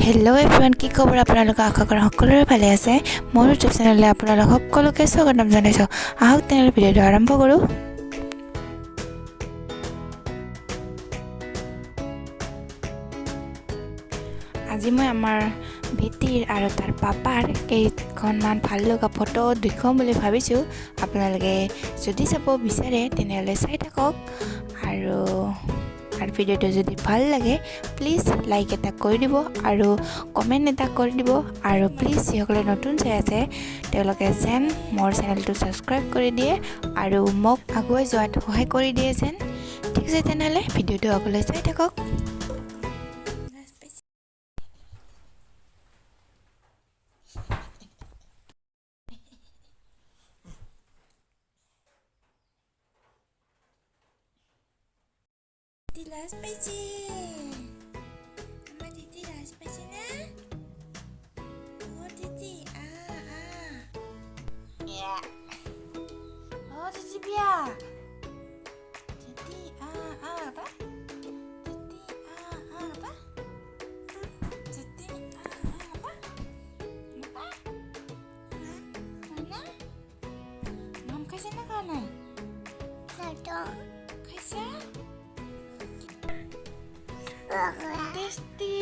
Hello' everyone, কি খবৰ? আপোনালোকে আশা কৰা সকলোৰে ভালে আছে। মোৰ ইউটিউব চেনেললৈ আপোনালোক সকলোকে স্বাগতম জনাইছোঁ। আহক তেনেহ'লে ভিডিঅ'টো আৰম্ভ কৰোঁ। আজি মই আমাৰ ভাইটিৰ আৰু তাৰ পাপাৰ কেইখনমান ভাল লগা ফটো দেখুৱাম বুলি ভাবিছোঁ। আপোনালোকে যদি চাব বিচাৰে তেনেহ'লে চাই থাকক, আৰু ভিডিঅ'টো যদি ভাল লাগে প্লিজ লাইক এটা কৰি দিব আৰু কমেণ্ট এটা কৰি দিব, আৰু প্লিজ যিসকলে নতুন চাই আছে তেওঁলোকে যেন মোৰ চেনেলটো ছাবস্ক্ৰাইব কৰি দিয়ে আৰু মোক আগুৱাই যোৱাত সহায় কৰি দিয়ে যেন। ঠিক আছে, তেনেহ'লে ভিডিঅ'টো আগলৈ চাই থাকক। লাজ পাইছে আমাৰ দিদি, লাজ পাইছে না? অ' দিদি অ' দিদি বিয়া, দিদি বা দিদি বা দিদি বা না নাম খাইছে না খোৱা নাই? খাইছা? Tasty.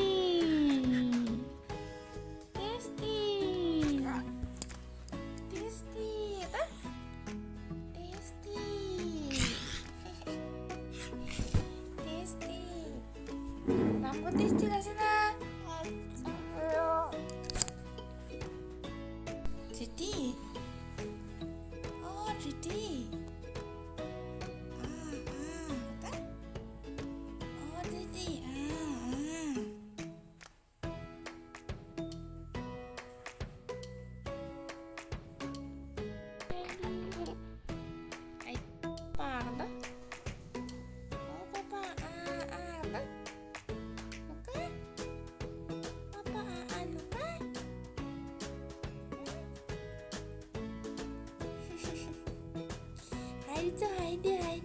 Tasty. Tasty. Apa? Tasty. Tasty. Namanya tasty lah sana. Jadi. Oh, jadi. Hai